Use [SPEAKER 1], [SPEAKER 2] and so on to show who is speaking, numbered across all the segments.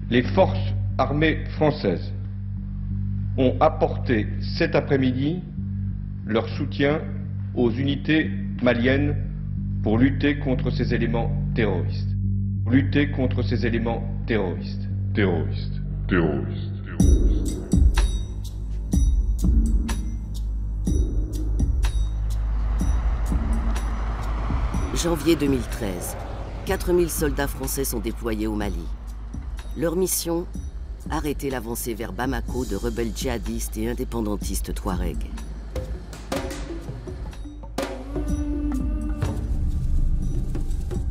[SPEAKER 1] Les forces armées françaises ont apporté cet après-midi leur soutien aux unités maliennes pour lutter contre ces éléments terroristes. Lutter contre ces éléments terroristes. Terroristes. Terroristes.
[SPEAKER 2] Janvier 2013, 4000 soldats français sont déployés au Mali. Leur mission, arrêter l'avancée vers Bamako de rebelles djihadistes et indépendantistes touaregs.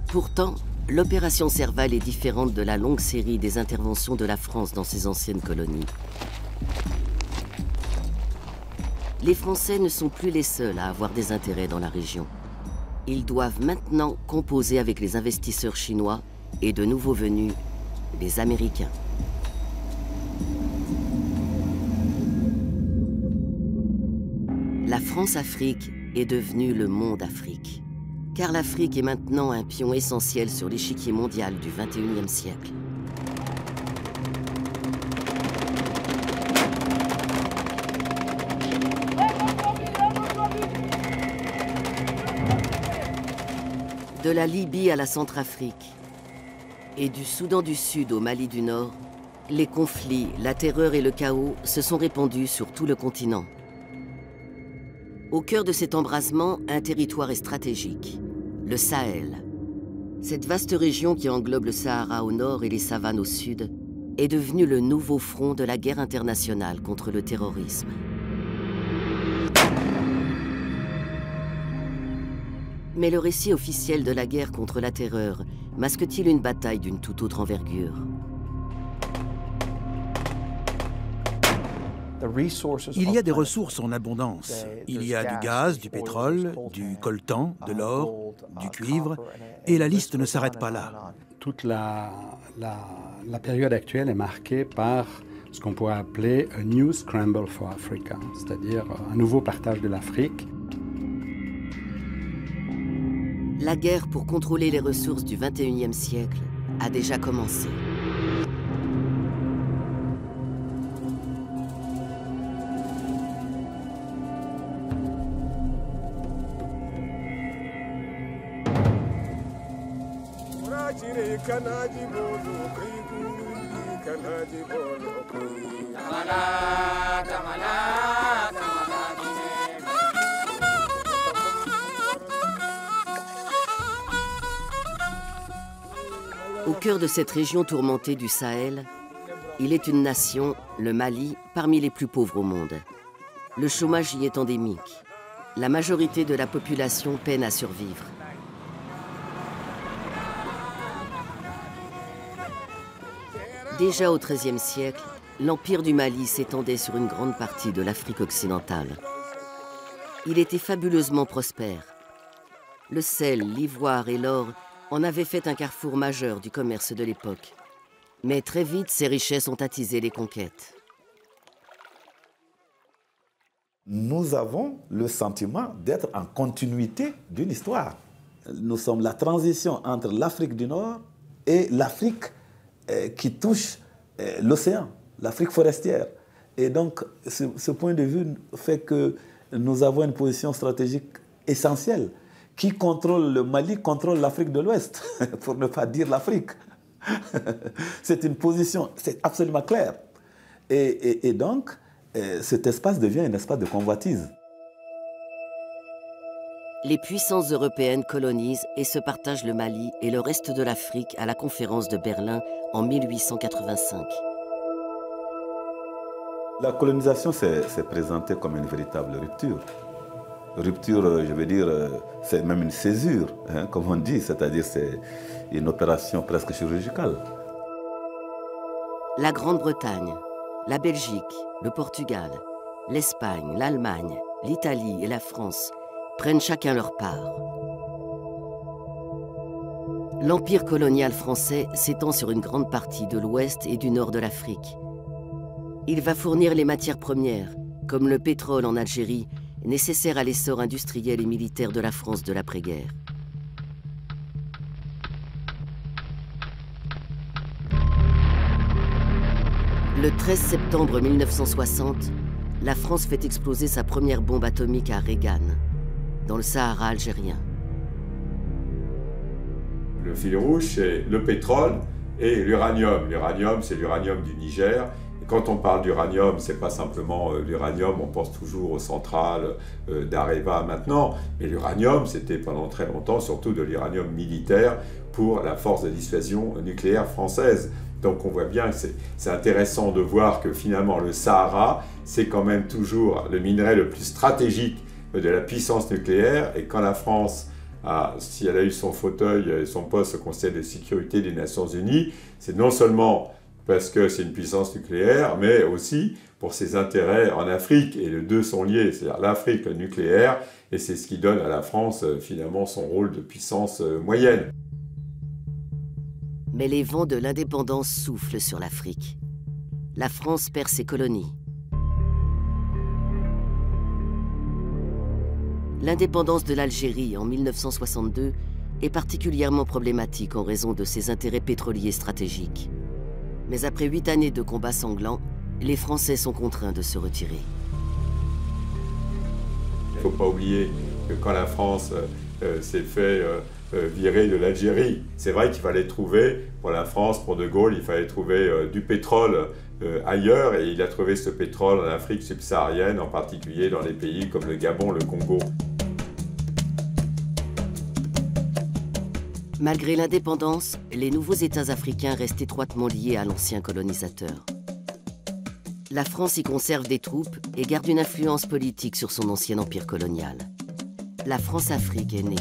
[SPEAKER 2] Pourtant, l'opération Serval est différente de la longue série des interventions de la France dans ses anciennes colonies. Les Français ne sont plus les seuls à avoir des intérêts dans la région. Ils doivent maintenant composer avec les investisseurs chinois et de nouveaux venus, les Américains. La France-Afrique est devenue le monde Afrique. Car l'Afrique est maintenant un pion essentiel sur l'échiquier mondial du XXIe siècle. De la Libye à la Centrafrique et du Soudan du Sud au Mali du Nord, les conflits, la terreur et le chaos se sont répandus sur tout le continent. Au cœur de cet embrasement, un territoire est stratégique, le Sahel. Cette vaste région qui englobe le Sahara au nord et les savanes au sud est devenue le nouveau front de la guerre internationale contre le terrorisme. Mais le récit officiel de la guerre contre la terreur masque-t-il une bataille d'une toute autre envergure?
[SPEAKER 3] Il y a des ressources en abondance. Il y a du gaz, du pétrole, du coltan, de l'or, du cuivre, et la liste ne s'arrête pas là.
[SPEAKER 4] Toute la période actuelle est marquée par ce qu'on pourrait appeler « a new scramble for Africa », c'est-à-dire un nouveau partage de l'Afrique.
[SPEAKER 2] La guerre pour contrôler les ressources du XXIe siècle a déjà commencé. Au cœur de cette région tourmentée du Sahel, il est une nation, le Mali, parmi les plus pauvres au monde. Le chômage y est endémique. La majorité de la population peine à survivre. Déjà au XIIIe siècle, l'empire du Mali s'étendait sur une grande partie de l'Afrique occidentale. Il était fabuleusement prospère. Le sel, l'ivoire et l'or en avaient fait un carrefour majeur du commerce de l'époque. Mais très vite, ces richesses ont attisé les conquêtes.
[SPEAKER 5] Nous avons le sentiment d'être en continuité d'une histoire. Nous sommes la transition entre l'Afrique du Nord et l'Afrique qui touche l'océan, l'Afrique forestière. Et donc, ce point de vue fait que nous avons une position stratégique essentielle. Qui contrôle le Mali contrôle l'Afrique de l'Ouest, pour ne pas dire l'Afrique. C'est une position, c'est absolument clair. Et donc, cet espace devient un espace de convoitise.
[SPEAKER 2] Les puissances européennes colonisent et se partagent le Mali et le reste de l'Afrique à la conférence de Berlin en 1885.
[SPEAKER 5] La colonisation s'est présentée comme une véritable rupture. Rupture, je veux dire, c'est même une césure, hein, comme on dit, c'est-à-dire c'est une opération presque chirurgicale.
[SPEAKER 2] La Grande-Bretagne, la Belgique, le Portugal, l'Espagne, l'Allemagne, l'Italie et la France prennent chacun leur part. L'empire colonial français s'étend sur une grande partie de l'ouest et du nord de l'Afrique. Il va fournir les matières premières, comme le pétrole en Algérie, nécessaire à l'essor industriel et militaire de la France de l'après-guerre. Le 13 septembre 1960, la France fait exploser sa première bombe atomique à Regan, dans le Sahara algérien.
[SPEAKER 6] Le fil rouge, c'est le pétrole et l'uranium. L'uranium, c'est l'uranium du Niger. Et quand on parle d'uranium, c'est pas simplement l'uranium, on pense toujours aux centrales d'Areva maintenant, mais l'uranium, c'était pendant très longtemps surtout de l'uranium militaire pour la force de dissuasion nucléaire française. Donc on voit bien que c'est intéressant de voir que finalement le Sahara, c'est quand même toujours le minerai le plus stratégique de la puissance nucléaire. Et quand la France, si elle a eu son fauteuil et son poste au Conseil de sécurité des Nations Unies, c'est non seulement parce que c'est une puissance nucléaire, mais aussi pour ses intérêts en Afrique. Et les deux sont liés, c'est-à-dire l'Afrique, le nucléaire, et c'est ce qui donne à la France finalement son rôle de puissance moyenne.
[SPEAKER 2] Mais les vents de l'indépendance soufflent sur l'Afrique. La France perd ses colonies. L'indépendance de l'Algérie en 1962 est particulièrement problématique en raison de ses intérêts pétroliers stratégiques. Mais après 8 années de combats sanglants, les Français sont contraints de se retirer.
[SPEAKER 6] Il ne faut pas oublier que quand la France s'est fait virer de l'Algérie, c'est vrai qu'il fallait trouver, pour la France, pour De Gaulle, il fallait trouver du pétrole ailleurs, et il a trouvé ce pétrole en Afrique subsaharienne, en particulier dans les pays comme le Gabon, le Congo.
[SPEAKER 2] Malgré l'indépendance, les nouveaux États africains restent étroitement liés à l'ancien colonisateur. La France y conserve des troupes et garde une influence politique sur son ancien empire colonial. La France-Afrique est née.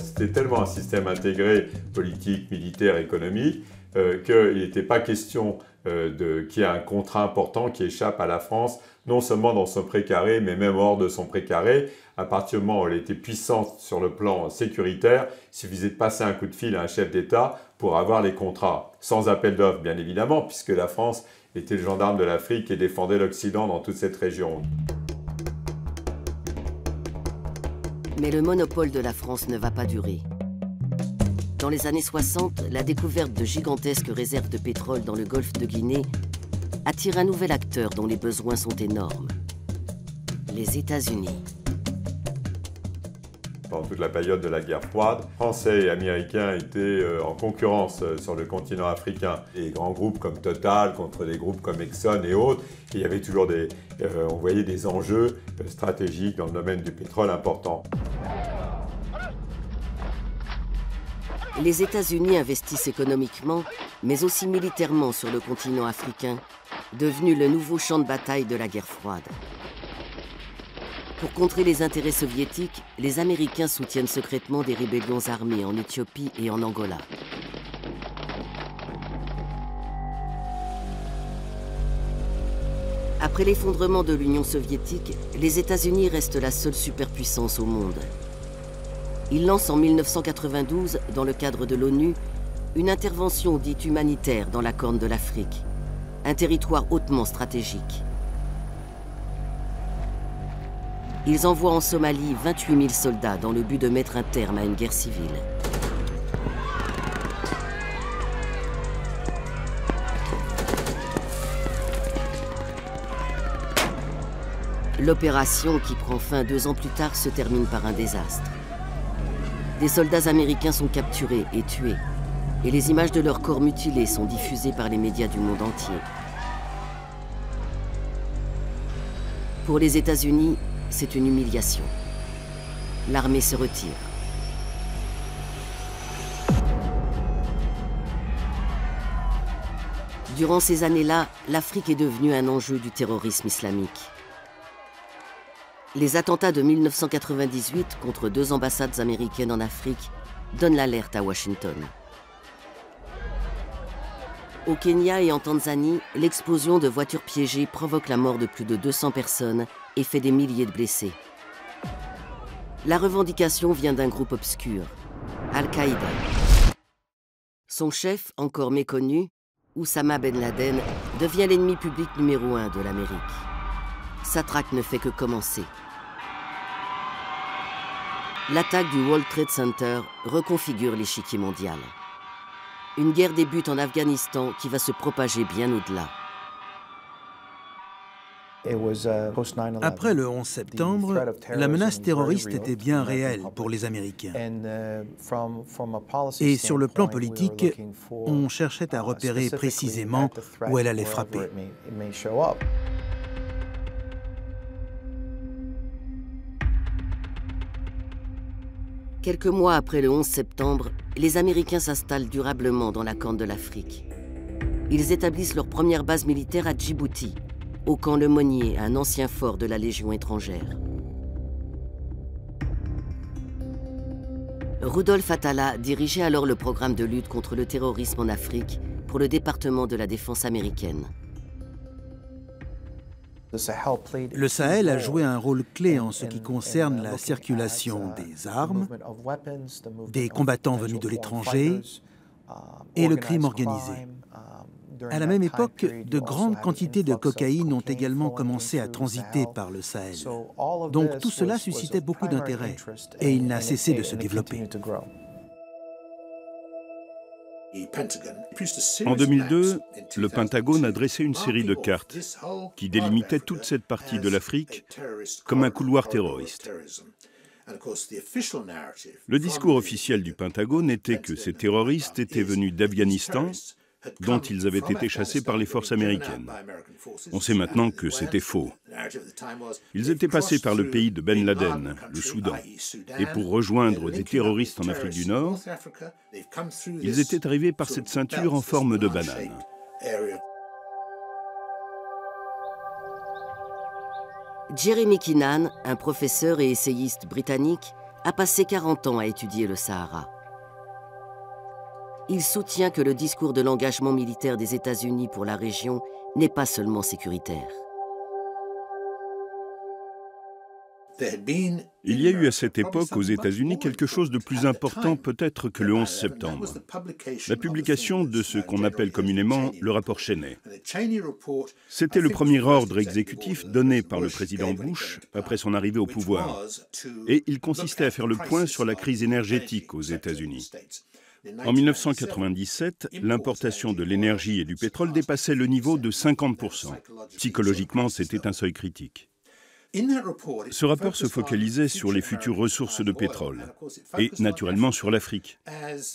[SPEAKER 6] C'était tellement un système intégré, politique, militaire, économique, qu'il n'était pas question qu'il y ait un contrat important qui échappe à la France, non seulement dans son précaré, mais même hors de son précaré. À partir du moment où elle était puissante sur le plan sécuritaire, il suffisait de passer un coup de fil à un chef d'État pour avoir les contrats, sans appel d'offres bien évidemment, puisque la France était le gendarme de l'Afrique et défendait l'Occident dans toute cette région.
[SPEAKER 2] Mais le monopole de la France ne va pas durer. Dans les années 60, la découverte de gigantesques réserves de pétrole dans le golfe de Guinée attire un nouvel acteur dont les besoins sont énormes. Les États-Unis.
[SPEAKER 6] Pendant toute la période de la guerre froide, Français et Américains étaient en concurrence sur le continent africain. Des grands groupes comme Total contre des groupes comme Exxon et autres. Et il y avait toujours on voyait des enjeux stratégiques dans le domaine du pétrole importants.
[SPEAKER 2] Les États-Unis investissent économiquement, mais aussi militairement sur le continent africain, devenu le nouveau champ de bataille de la guerre froide. Pour contrer les intérêts soviétiques, les Américains soutiennent secrètement des rébellions armées en Éthiopie et en Angola. Après l'effondrement de l'Union soviétique, les États-Unis restent la seule superpuissance au monde. Ils lancent en 1992, dans le cadre de l'ONU, une intervention dite humanitaire dans la Corne de l'Afrique, un territoire hautement stratégique. Ils envoient en Somalie 28 000 soldats dans le but de mettre un terme à une guerre civile. L'opération, qui prend fin 2 ans plus tard, se termine par un désastre. Des soldats américains sont capturés et tués, et les images de leurs corps mutilés sont diffusées par les médias du monde entier. Pour les États-Unis, c'est une humiliation. L'armée se retire. Durant ces années-là, l'Afrique est devenue un enjeu du terrorisme islamique. Les attentats de 1998 contre 2 ambassades américaines en Afrique donnent l'alerte à Washington. Au Kenya et en Tanzanie, l'explosion de voitures piégées provoque la mort de plus de 200 personnes et fait des milliers de blessés. La revendication vient d'un groupe obscur, Al-Qaïda. Son chef, encore méconnu, Oussama Ben Laden, devient l'ennemi public numéro 1 de l'Amérique. Sa traque ne fait que commencer. L'attaque du World Trade Center reconfigure l'échiquier mondial. Une guerre débute en Afghanistan qui va se propager bien au-delà.
[SPEAKER 3] Après le 11 septembre, la menace terroriste était bien réelle pour les Américains. Et sur le plan politique, on cherchait à repérer précisément où elle allait frapper.
[SPEAKER 2] Quelques mois après le 11 septembre, les Américains s'installent durablement dans la Corne de l'Afrique. Ils établissent leur première base militaire à Djibouti, au camp Le Monnier, un ancien fort de la Légion étrangère. Rudolf Atala dirigeait alors le programme de lutte contre le terrorisme en Afrique pour le département de la défense américaine.
[SPEAKER 3] Le Sahel a joué un rôle clé en ce qui concerne la circulation des armes, des combattants venus de l'étranger et le crime organisé. À la même époque, de grandes quantités de cocaïne ont également commencé à transiter par le Sahel. Donc tout cela suscitait beaucoup d'intérêt et il n'a cessé de se développer.
[SPEAKER 7] En 2002, le Pentagone a dressé une série de cartes qui délimitaient toute cette partie de l'Afrique comme un couloir terroriste. Le discours officiel du Pentagone était que ces terroristes étaient venus d'Afghanistan, dont ils avaient été chassés par les forces américaines. On sait maintenant que c'était faux. Ils étaient passés par le pays de Ben Laden, le Soudan, et pour rejoindre des terroristes en Afrique du Nord, ils étaient arrivés par cette ceinture en forme de banane.
[SPEAKER 2] Jeremy Keenan, un professeur et essayiste britannique, a passé 40 ans à étudier le Sahara. Il soutient que le discours de l'engagement militaire des États-Unis pour la région n'est pas seulement sécuritaire.
[SPEAKER 7] Il y a eu à cette époque aux États-Unis quelque chose de plus important peut-être que le 11 septembre. La publication de ce qu'on appelle communément le rapport Cheney. C'était le premier ordre exécutif donné par le président Bush après son arrivée au pouvoir. Et il consistait à faire le point sur la crise énergétique aux États-Unis. En 1997, l'importation de l'énergie et du pétrole dépassait le niveau de 50%. Psychologiquement, c'était un seuil critique. Ce rapport se focalisait sur les futures ressources de pétrole et naturellement sur l'Afrique,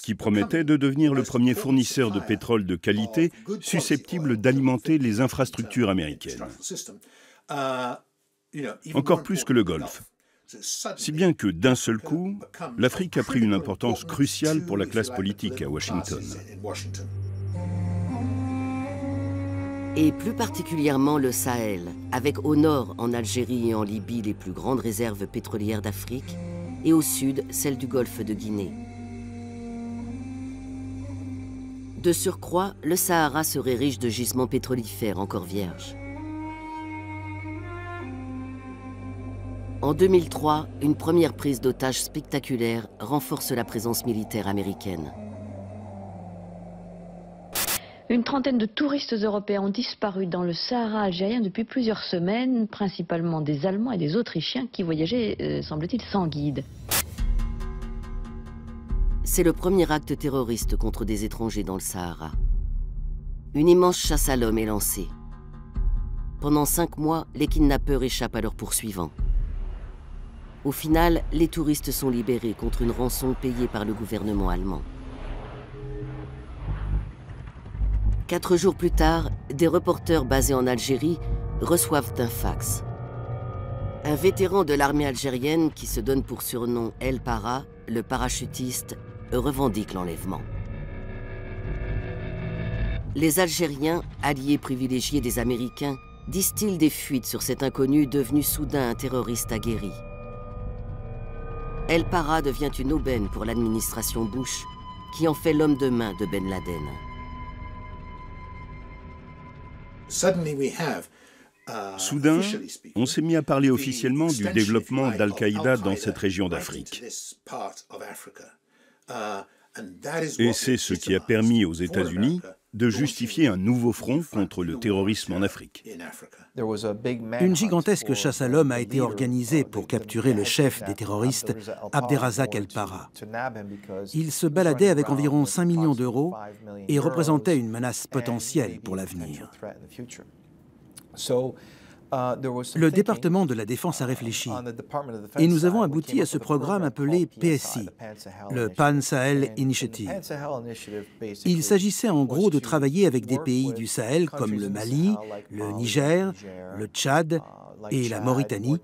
[SPEAKER 7] qui promettait de devenir le premier fournisseur de pétrole de qualité susceptible d'alimenter les infrastructures américaines. Encore plus que le Golfe. Si bien que d'un seul coup, l'Afrique a pris une importance cruciale pour la classe politique à Washington.
[SPEAKER 2] Et plus particulièrement le Sahel, avec au nord, en Algérie et en Libye, les plus grandes réserves pétrolières d'Afrique, et au sud, celles du golfe de Guinée. De surcroît, le Sahara serait riche de gisements pétrolifères encore vierges. En 2003, une première prise d'otages spectaculaire renforce la présence militaire américaine.
[SPEAKER 8] Une trentaine de touristes européens ont disparu dans le Sahara algérien depuis plusieurs semaines, principalement des Allemands et des Autrichiens qui voyageaient, semble-t-il, sans guide.
[SPEAKER 2] C'est le premier acte terroriste contre des étrangers dans le Sahara. Une immense chasse à l'homme est lancée. Pendant 5 mois, les kidnappeurs échappent à leurs poursuivants. Au final, les touristes sont libérés contre une rançon payée par le gouvernement allemand. 4 jours plus tard, des reporters basés en Algérie reçoivent un fax. Un vétéran de l'armée algérienne qui se donne pour surnom El Para, le parachutiste, revendique l'enlèvement. Les Algériens, alliés privilégiés des Américains, distillent des fuites sur cet inconnu devenu soudain un terroriste aguerri. El Para devient une aubaine pour l'administration Bush, qui en fait l'homme de main de Ben Laden.
[SPEAKER 7] Soudain, on s'est mis à parler officiellement du développement d'Al-Qaïda dans cette région d'Afrique. Et c'est ce qui a permis aux États-Unis de justifier un nouveau front contre le terrorisme en Afrique.
[SPEAKER 3] Une gigantesque chasse à l'homme a été organisée pour capturer le chef des terroristes, Abderrazak El-Para. Il se baladait avec environ 5 millions d'euros et représentait une menace potentielle pour l'avenir. Le département de la Défense a réfléchi et nous avons abouti à ce programme appelé PSI, le Pan-Sahel Initiative. Il s'agissait en gros de travailler avec des pays du Sahel comme le Mali, le Niger, le Tchad et la Mauritanie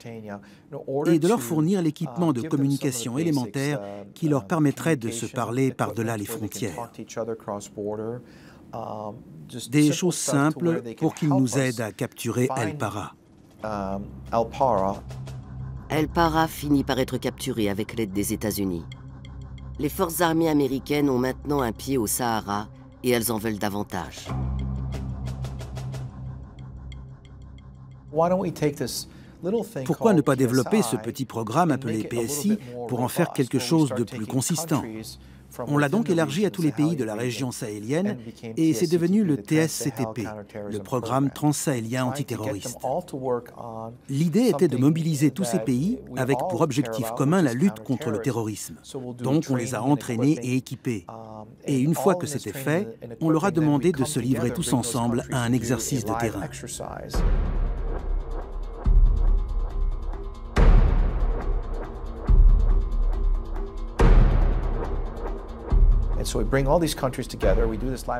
[SPEAKER 3] et de leur fournir l'équipement de communication élémentaire qui leur permettrait de se parler par-delà les frontières. Des choses simples pour qu'ils nous aident à capturer El-Para.
[SPEAKER 2] El-Para finit par être capturé avec l'aide des États-Unis. Les forces armées américaines ont maintenant un pied au Sahara et elles en veulent davantage.
[SPEAKER 3] Pourquoi ne pas développer ce petit programme appelé PSI pour en faire quelque chose de plus consistant? On l'a donc élargi à tous les pays de la région sahélienne et c'est devenu le TSCTP, le programme transsahélien antiterroriste. L'idée était de mobiliser tous ces pays avec pour objectif commun la lutte contre le terrorisme. Donc on les a entraînés et équipés. Et une fois que c'était fait, on leur a demandé de se livrer tous ensemble à un exercice de terrain.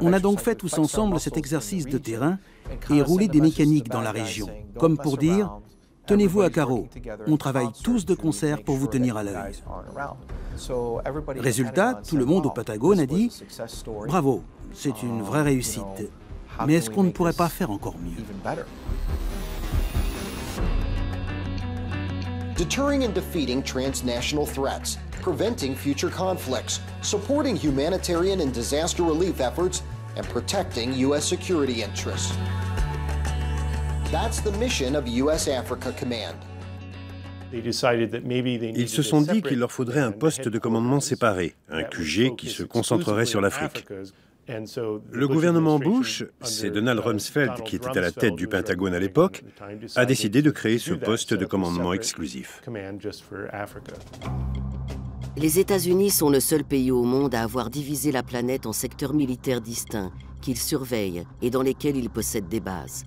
[SPEAKER 3] On a donc fait tous ensemble cet exercice de terrain et roulé des mécaniques dans la région, comme pour dire « Tenez-vous à carreau, on travaille tous de concert pour vous tenir à l'œil ». Résultat, tout le monde au Pentagone a dit « Bravo, c'est une vraie réussite, mais est-ce qu'on ne pourrait pas faire encore mieux ?»
[SPEAKER 9] Deterring and defeating transnational threats, preventing future conflicts, supporting humanitarian and disaster relief efforts, and protecting U.S. security interests. That's the mission of U.S. Africa Command.
[SPEAKER 10] Ils se sont dit qu'il leur faudrait un poste de commandement séparé, un QG qui se concentrerait sur l'Afrique. Le gouvernement Bush, c'est Donald Rumsfeld qui était à la tête du Pentagone à l'époque, a décidé de créer ce poste de commandement exclusif.
[SPEAKER 2] Les États-Unis sont le seul pays au monde à avoir divisé la planète en secteurs militaires distincts qu'ils surveillent et dans lesquels ils possèdent des bases.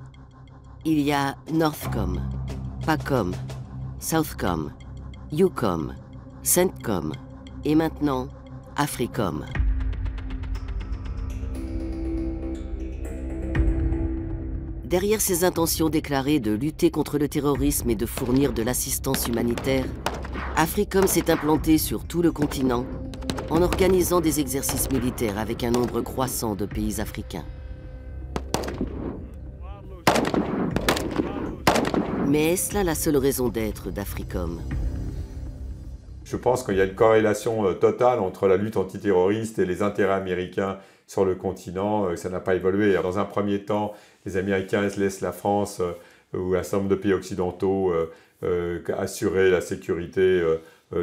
[SPEAKER 2] Il y a Northcom, PACOM, Southcom, EUCOM, CENTCOM et maintenant AFRICOM. Derrière ses intentions déclarées de lutter contre le terrorisme et de fournir de l'assistance humanitaire, AFRICOM s'est implanté sur tout le continent en organisant des exercices militaires avec un nombre croissant de pays africains. Mais est-ce là la seule raison d'être d'AFRICOM?
[SPEAKER 6] Je pense qu'il y a une corrélation totale entre la lutte antiterroriste et les intérêts américains sur le continent. Ça n'a pas évolué. Dans un premier temps, les Américains laissent la France ou un certain nombre de pays occidentaux assurer la sécurité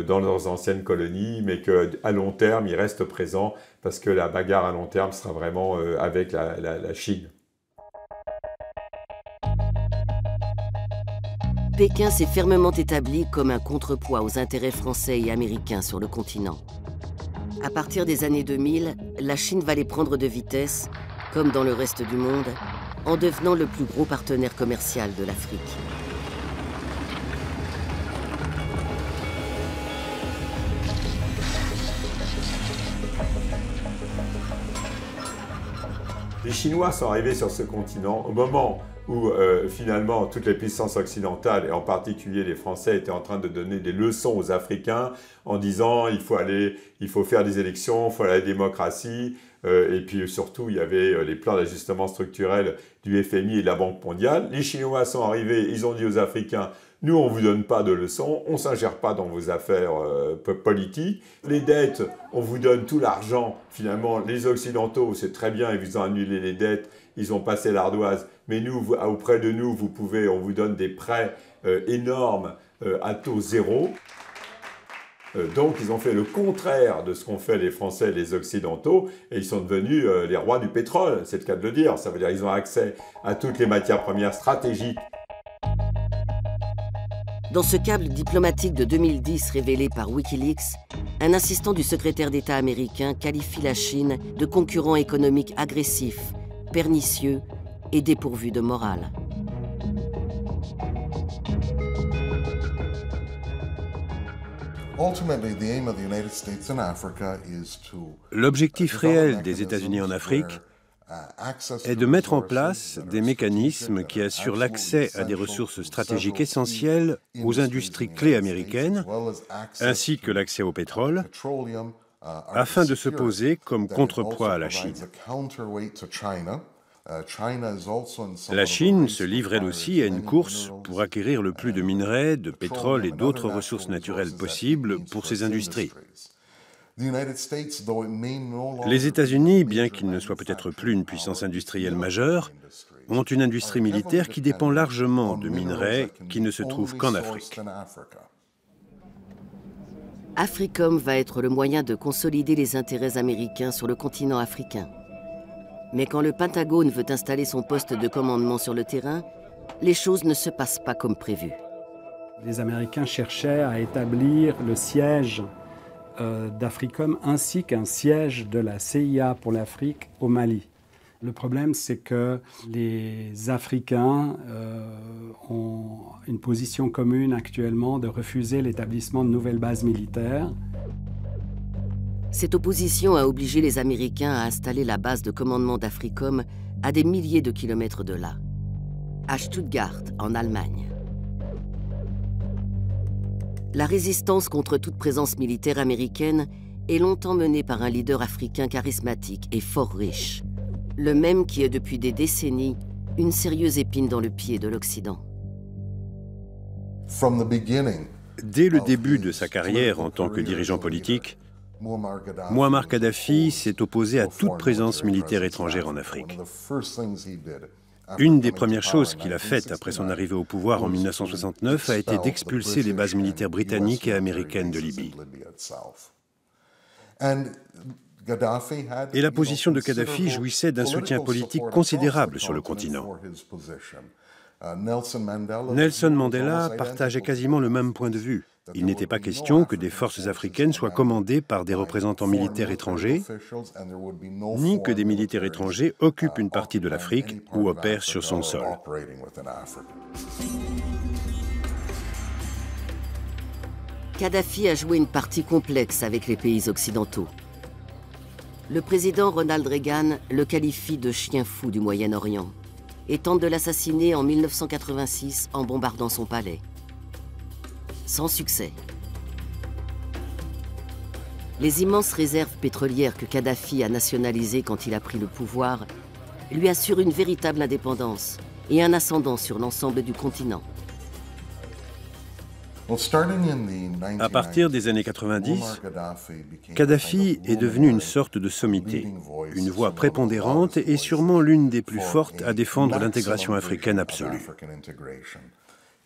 [SPEAKER 6] dans leurs anciennes colonies, mais qu'à long terme, ils restent présents parce que la bagarre à long terme sera vraiment avec la Chine.
[SPEAKER 2] Pékin s'est fermement établi comme un contrepoids aux intérêts français et américains sur le continent. À partir des années 2000, la Chine va les prendre de vitesse, comme dans le reste du monde, en devenant le plus gros partenaire commercial de l'Afrique.
[SPEAKER 6] Les Chinois sont arrivés sur ce continent au moment où finalement toutes les puissances occidentales, et en particulier les Français, étaient en train de donner des leçons aux Africains en disant il faut faire des élections, il faut aller à la démocratie, et puis surtout il y avait les plans d'ajustement structurel du FMI et de la Banque mondiale. Les Chinois sont arrivés, ils ont dit aux Africains nous on ne vous donne pas de leçons, on ne s'ingère pas dans vos affaires politiques. Les dettes, on vous donne tout l'argent. Finalement, les Occidentaux, c'est très bien, ils vous ont annulé les dettes, ils ont passé l'ardoise. Mais nous, auprès de nous, on vous donne des prêts énormes à taux zéro. Donc ils ont fait le contraire de ce qu'ont fait les Français et les Occidentaux, et ils sont devenus les rois du pétrole, c'est le cas de le dire. Ça veut dire qu'ils ont accès à toutes les matières premières stratégiques.
[SPEAKER 2] Dans ce câble diplomatique de 2010 révélé par Wikileaks, un assistant du secrétaire d'État américain qualifie la Chine de concurrent économique agressif, pernicieux et dépourvu de morale.
[SPEAKER 10] L'objectif réel des États-Unis en Afrique est de mettre en place des mécanismes qui assurent l'accès à des ressources stratégiques essentielles aux industries clés américaines, ainsi que l'accès au pétrole, afin de se poser comme contrepoids à la Chine. La Chine se livre elle aussi à une course pour acquérir le plus de minerais, de pétrole et d'autres ressources naturelles possibles pour ses industries. Les États-Unis, bien qu'ils ne soient peut-être plus une puissance industrielle majeure, ont une industrie militaire qui dépend largement de minerais qui ne se trouvent qu'en Afrique.
[SPEAKER 2] AFRICOM va être le moyen de consolider les intérêts américains sur le continent africain. Mais quand le Pentagone veut installer son poste de commandement sur le terrain, les choses ne se passent pas comme prévu.
[SPEAKER 4] Les Américains cherchaient à établir le siège d'AFRICOM ainsi qu'un siège de la CIA pour l'Afrique au Mali. Le problème, c'est que les Africains ont une position commune actuellement de refuser l'établissement de nouvelles bases militaires.
[SPEAKER 2] Cette opposition a obligé les Américains à installer la base de commandement d'AFRICOM à des milliers de kilomètres de là, à Stuttgart, en Allemagne. La résistance contre toute présence militaire américaine est longtemps menée par un leader africain charismatique et fort riche, le même qui est depuis des décennies une sérieuse épine dans le pied de l'Occident.
[SPEAKER 10] Dès le début de sa carrière en tant que dirigeant politique, Mouammar Kadhafi s'est opposé à toute présence militaire étrangère en Afrique. Une des premières choses qu'il a faites après son arrivée au pouvoir en 1969 a été d'expulser les bases militaires britanniques et américaines de Libye. Et la position de Kadhafi jouissait d'un soutien politique considérable sur le continent. Nelson Mandela partageait quasiment le même point de vue. Il n'était pas question que des forces africaines soient commandées par des représentants militaires étrangers, ni que des militaires étrangers occupent une partie de l'Afrique ou opèrent sur son sol.
[SPEAKER 2] Kadhafi a joué une partie complexe avec les pays occidentaux. Le président Ronald Reagan le qualifie de chien fou du Moyen-Orient et tente de l'assassiner en 1986 en bombardant son palais. Sans succès. Les immenses réserves pétrolières que Kadhafi a nationalisées quand il a pris le pouvoir lui assurent une véritable indépendance et un ascendant sur l'ensemble du continent.
[SPEAKER 10] À partir des années 90, Kadhafi est devenu une sorte de sommité, une voix prépondérante et sûrement l'une des plus fortes à défendre l'intégration africaine absolue.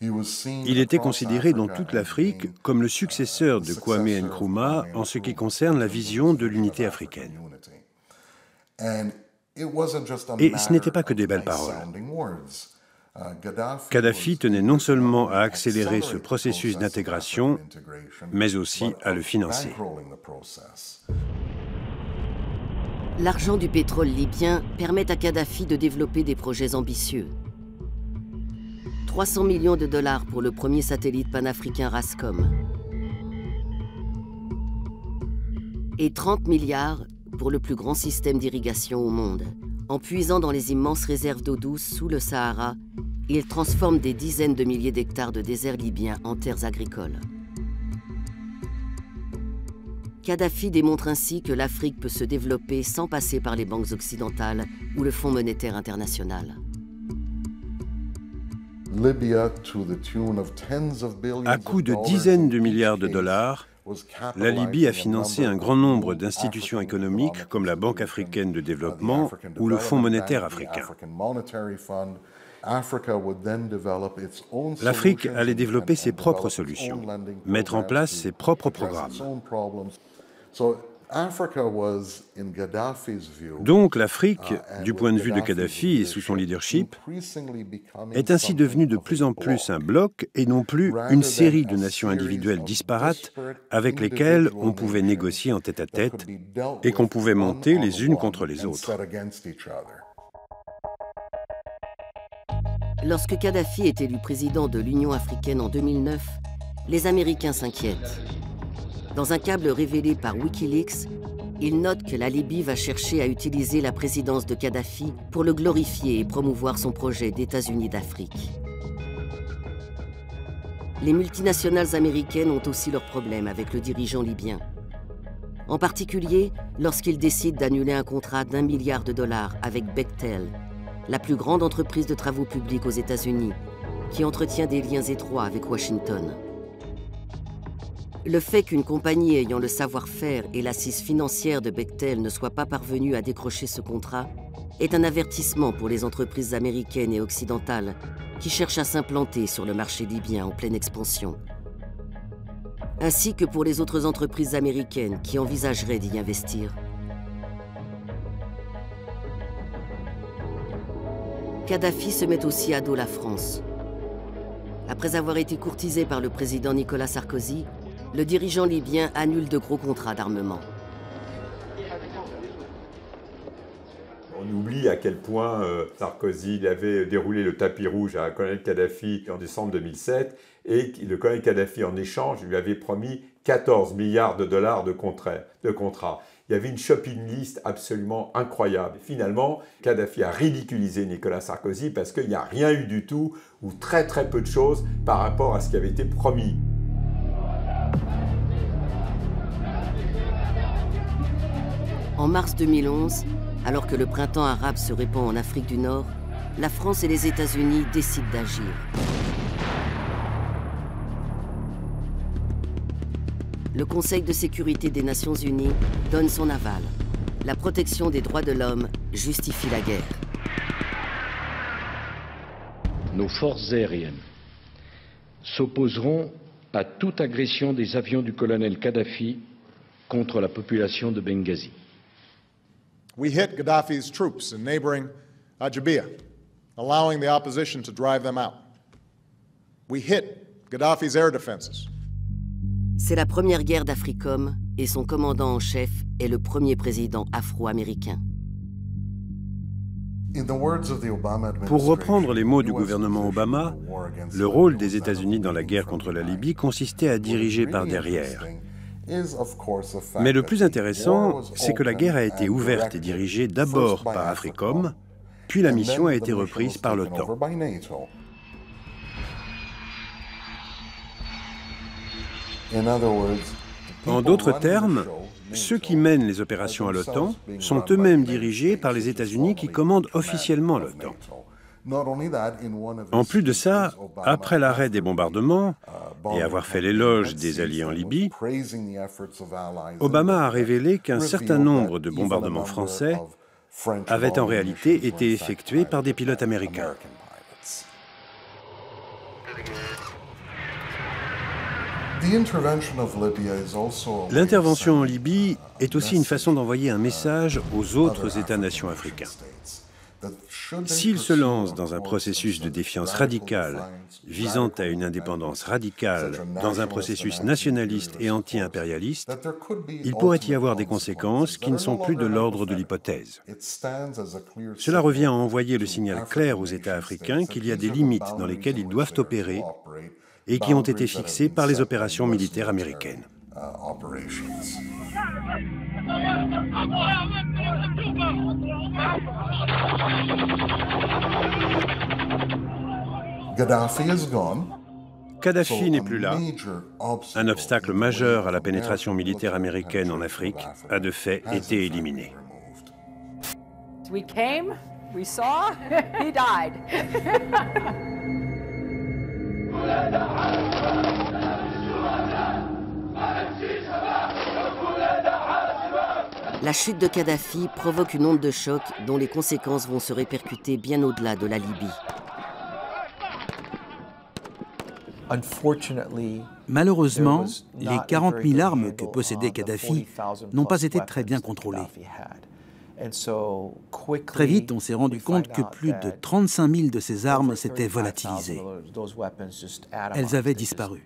[SPEAKER 10] Il était considéré dans toute l'Afrique comme le successeur de Kwame Nkrumah en ce qui concerne la vision de l'unité africaine. Et ce n'était pas que des belles paroles. Kadhafi tenait non seulement à accélérer ce processus d'intégration, mais aussi à le financer.
[SPEAKER 2] L'argent du pétrole libyen permet à Kadhafi de développer des projets ambitieux. 300 millions de dollars pour le premier satellite panafricain Rascom. Et 30 milliards pour le plus grand système d'irrigation au monde. En puisant dans les immenses réserves d'eau douce sous le Sahara, il transforme des dizaines de milliers d'hectares de désert libyen en terres agricoles. Kadhafi démontre ainsi que l'Afrique peut se développer sans passer par les banques occidentales ou le Fonds monétaire international.
[SPEAKER 10] À coût de dizaines de milliards de dollars, la Libye a financé un grand nombre d'institutions économiques comme la Banque africaine de développement ou le Fonds monétaire africain. L'Afrique allait développer ses propres solutions, mettre en place ses propres programmes. Donc l'Afrique, du point de vue de Kadhafi et sous son leadership, est ainsi devenue de plus en plus un bloc et non plus une série de nations individuelles disparates avec lesquelles on pouvait négocier en tête-à-tête et qu'on pouvait monter les unes contre les autres.
[SPEAKER 2] Lorsque Kadhafi est élu président de l'Union africaine en 2009, les Américains s'inquiètent. Dans un câble révélé par Wikileaks, ils notent que la Libye va chercher à utiliser la présidence de Kadhafi pour le glorifier et promouvoir son projet d'États-Unis d'Afrique. Les multinationales américaines ont aussi leurs problèmes avec le dirigeant libyen. En particulier, lorsqu'ils décident d'annuler un contrat d'1 milliard de dollars avec Bechtel, la plus grande entreprise de travaux publics aux États-Unis, qui entretient des liens étroits avec Washington. Le fait qu'une compagnie ayant le savoir-faire et l'assise financière de Bechtel ne soit pas parvenue à décrocher ce contrat est un avertissement pour les entreprises américaines et occidentales qui cherchent à s'implanter sur le marché libyen en pleine expansion, ainsi que pour les autres entreprises américaines qui envisageraient d'y investir. Kadhafi se met aussi à dos la France. Après avoir été courtisé par le président Nicolas Sarkozy, le dirigeant libyen annule de gros contrats d'armement.
[SPEAKER 6] On oublie à quel point Sarkozy avait déroulé le tapis rouge à colonel Kadhafi en décembre 2007 et le colonel Kadhafi, en échange, lui avait promis 14 milliards de dollars de contrats. Il y avait une shopping list absolument incroyable. Finalement, Kadhafi a ridiculisé Nicolas Sarkozy parce qu'il n'y a rien eu du tout ou très très peu de choses par rapport à ce qui avait été promis.
[SPEAKER 2] En mars 2011, alors que le printemps arabe se répand en Afrique du Nord, la France et les États-Unis décident d'agir. Le Conseil de sécurité des Nations Unies donne son aval. La protection des droits de l'homme justifie la guerre.
[SPEAKER 11] Nos forces aériennes s'opposeront à toute agression des avions du colonel Kadhafi contre la population de Benghazi.
[SPEAKER 12] We hit Gaddafi's troops in neighboring Ajabia, allowing the opposition to drive them out. We hit Gaddafi's air defenses.
[SPEAKER 2] C'est la première guerre d'Africom et son commandant en chef est le premier président afro-américain.
[SPEAKER 10] Pour reprendre les mots du gouvernement Obama, le rôle des États-Unis dans la guerre contre la Libye consistait à diriger par derrière. Mais le plus intéressant, c'est que la guerre a été ouverte et dirigée d'abord par Africom, puis la mission a été reprise par l'OTAN. En d'autres termes, ceux qui mènent les opérations à l'OTAN sont eux-mêmes dirigés par les États-Unis qui commandent officiellement l'OTAN. En plus de ça, après l'arrêt des bombardements et avoir fait l'éloge des alliés en Libye, Obama a révélé qu'un certain nombre de bombardements français avaient en réalité été effectués par des pilotes américains. L'intervention en Libye est aussi une façon d'envoyer un message aux autres États-nations africains. S'ils se lancent dans un processus de défiance radicale visant à une indépendance radicale, dans un processus nationaliste et anti-impérialiste, il pourrait y avoir des conséquences qui ne sont plus de l'ordre de l'hypothèse. Cela revient à envoyer le signal clair aux États africains qu'il y a des limites dans lesquelles ils doivent opérer et qui ont été fixées par les opérations militaires américaines. Kadhafi n'est plus là. Un obstacle majeur à la pénétration militaire américaine en Afrique a de fait été éliminé.
[SPEAKER 13] We came, we saw, he died.
[SPEAKER 2] La chute de Kadhafi provoque une onde de choc dont les conséquences vont se répercuter bien au-delà de la Libye.
[SPEAKER 3] Malheureusement, les 40 000 armes que possédait Kadhafi n'ont pas été très bien contrôlées. Très vite, on s'est rendu compte que plus de 35 000 de ces armes s'étaient volatilisées. Elles avaient disparu.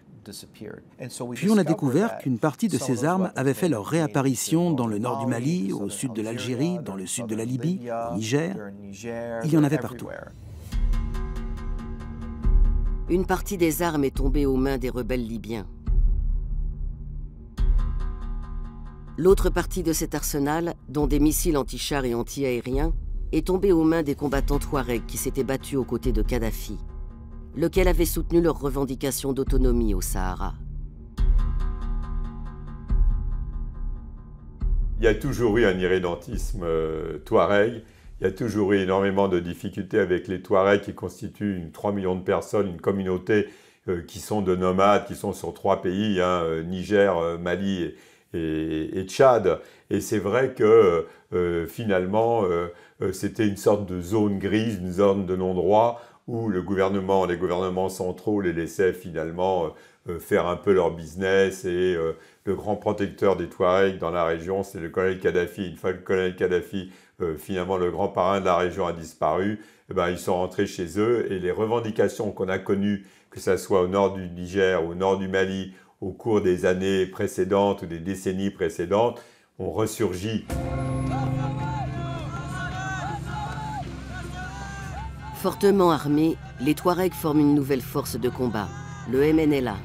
[SPEAKER 3] Puis on a découvert qu'une partie de ces armes avait fait leur réapparition dans le nord du Mali, au sud de l'Algérie, dans le sud de la Libye, au Niger. Il y en avait partout.
[SPEAKER 2] Une partie des armes est tombée aux mains des rebelles libyens. L'autre partie de cet arsenal, dont des missiles anti-chars et anti-aériens, est tombée aux mains des combattants touaregs qui s'étaient battus aux côtés de Kadhafi, lequel avait soutenu leurs revendications d'autonomie au Sahara.
[SPEAKER 6] Il y a toujours eu un irrédentisme touareg. Il y a toujours eu énormément de difficultés avec les Touaregs qui constituent 3 millions de personnes, une communauté qui sont de nomades, qui sont sur 3 pays, Niger, Mali et Tchad. Et c'est vrai que finalement, c'était une sorte de zone grise, une zone de non-droit où les gouvernements centraux les laissaient finalement faire un peu leur business. Et le grand protecteur des Touaregs dans la région, c'est le colonel Kadhafi. Une fois que le colonel Kadhafi, finalement le grand parrain de la région a disparu, ils sont rentrés chez eux et les revendications qu'on a connues, que ce soit au nord du Niger, au nord du Mali, au cours des années précédentes ou des décennies précédentes, ont ressurgi.
[SPEAKER 2] Fortement armés, les Touaregs forment une nouvelle force de combat, le MNLA,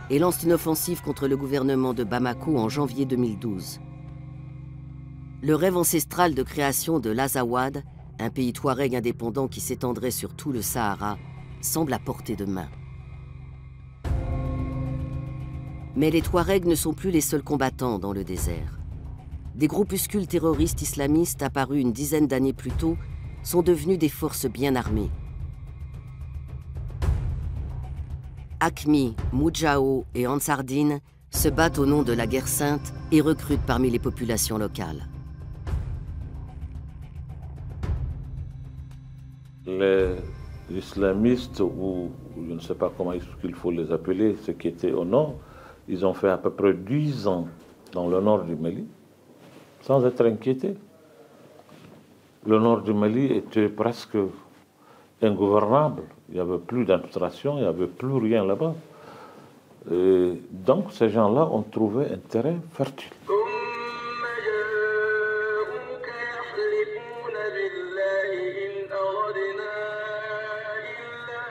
[SPEAKER 2] et lancent une offensive contre le gouvernement de Bamako en janvier 2012. Le rêve ancestral de création de l'Azawad, un pays touareg indépendant qui s'étendrait sur tout le Sahara, semble à portée de main. Mais les Touaregs ne sont plus les seuls combattants dans le désert. Des groupuscules terroristes islamistes apparus une dizaine d'années plus tôt sont devenus des forces bien armées. Akmi, Moudjao et Ansardine se battent au nom de la guerre sainte et recrutent parmi les populations locales.
[SPEAKER 14] Les islamistes, ou je ne sais pas comment il faut les appeler, ceux qui étaient au nord, ils ont fait à peu près 10 ans dans le nord du Mali, sans être inquiétés. Le nord du Mali était presque ingouvernable. Il n'y avait plus d'administration, il n'y avait plus rien là-bas. Donc ces gens-là ont trouvé un terrain fertile.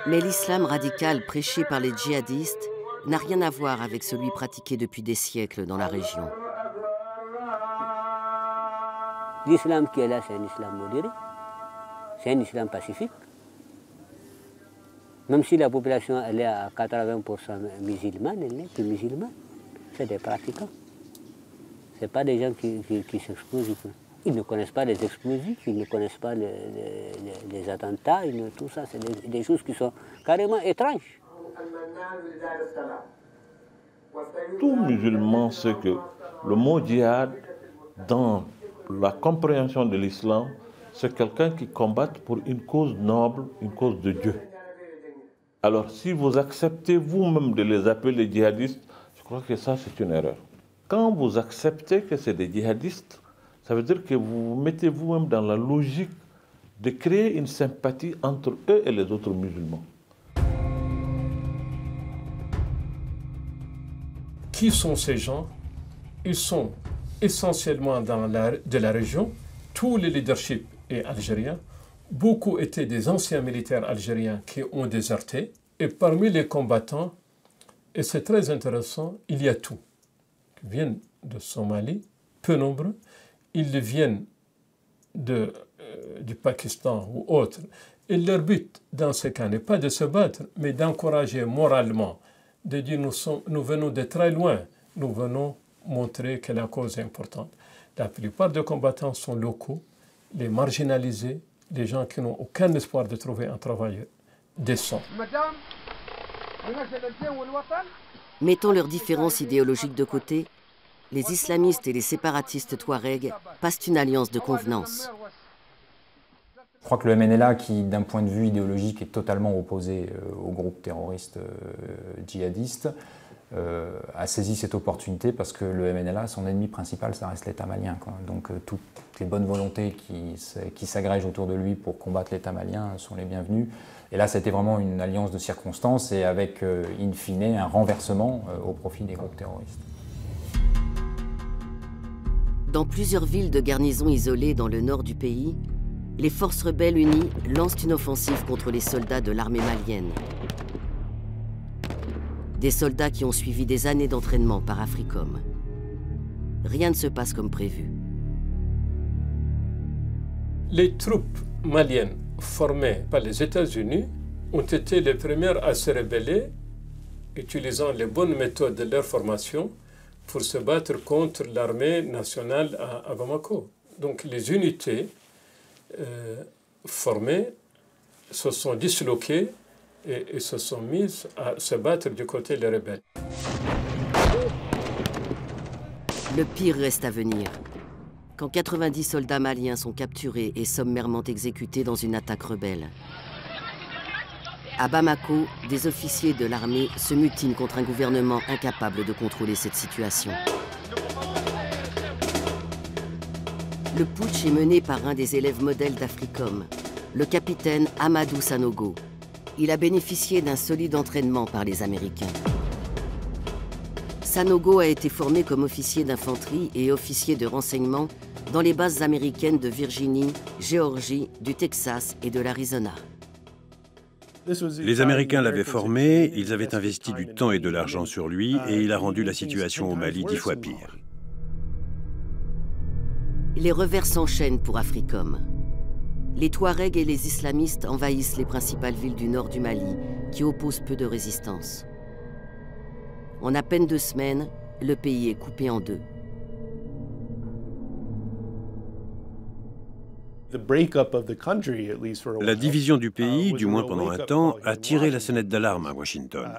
[SPEAKER 2] Mais l'islam radical prêché par les djihadistes n'a rien à voir avec celui pratiqué depuis des siècles dans la région.
[SPEAKER 15] L'islam qui est là, c'est un islam modéré, c'est un islam pacifique. Même si la population elle est à 80% musulmane, elle n'est que musulmane. C'est des pratiquants. Ce pas des gens qui s'explosent. Ils ne connaissent pas les explosifs, ils ne connaissent pas les attentats, tout ça, c'est des choses qui sont carrément étranges.
[SPEAKER 14] Tout musulman sait que le mot djihad, dans la compréhension de l'islam, c'est quelqu'un qui combat pour une cause noble, une cause de Dieu. Alors si vous acceptez vous-même de les appeler djihadistes, je crois que ça c'est une erreur. Quand vous acceptez que c'est des djihadistes, ça veut dire que vous vous mettez vous-même dans la logique de créer une sympathie entre eux et les autres musulmans.
[SPEAKER 16] Qui sont ces gens? Ils sont essentiellement de la région. Tout le leadership est algérien. Beaucoup étaient des anciens militaires algériens qui ont déserté. Et parmi les combattants, et c'est très intéressant, il y a tout. Ils viennent de Somalie, peu nombreux. Ils viennent du Pakistan ou autres. Et leur but, dans ce cas, n'est pas de se battre, mais d'encourager moralement, de dire nous venons de très loin, nous venons montrer que la cause est importante. La plupart des combattants sont locaux, les marginalisés, les gens qui n'ont aucun espoir de trouver un travail décent.
[SPEAKER 2] Mettant leurs différences idéologiques de côté, les islamistes et les séparatistes touaregs passent une alliance de convenance.
[SPEAKER 17] Je crois que le MNLA, qui d'un point de vue idéologique est totalement opposé au groupe terroriste djihadiste, a saisi cette opportunité parce que le MNLA, son ennemi principal, ça reste l'État malien, quoi. Donc toutes les bonnes volontés qui s'agrègent autour de lui pour combattre l'État malien sont les bienvenues. Et là, c'était vraiment une alliance de circonstances et avec, in fine, un renversement au profit des groupes terroristes.
[SPEAKER 2] Dans plusieurs villes de garnison isolées dans le nord du pays, les forces rebelles unies lancent une offensive contre les soldats de l'armée malienne. Des soldats qui ont suivi des années d'entraînement par Africom. Rien ne se passe comme prévu.
[SPEAKER 16] Les troupes maliennes formées par les États-Unis ont été les premières à se rebeller, utilisant les bonnes méthodes de leur formation pour se battre contre l'armée nationale à Bamako. Donc les unités formées se sont disloquées et se sont mises à se battre du côté des rebelles.
[SPEAKER 2] Le pire reste à venir. Quand 90 soldats maliens sont capturés et sommairement exécutés dans une attaque rebelle. À Bamako, des officiers de l'armée se mutinent contre un gouvernement incapable de contrôler cette situation. Le putsch est mené par un des élèves modèles d'Africom, le capitaine Amadou Sanogo. Il a bénéficié d'un solide entraînement par les Américains. Sanogo a été formé comme officier d'infanterie et officier de renseignement dans les bases américaines de Virginie, Géorgie, du Texas et de l'Arizona.
[SPEAKER 10] Les Américains l'avaient formé, ils avaient investi du temps et de l'argent sur lui et il a rendu la situation au Mali 10 fois pire.
[SPEAKER 2] Les revers s'enchaînent pour Africom. Les Touaregs et les islamistes envahissent les principales villes du nord du Mali, qui opposent peu de résistance. En à peine 2 semaines, le pays est coupé en deux.
[SPEAKER 10] La division du pays, du moins pendant un temps, a tiré la sonnette d'alarme à Washington.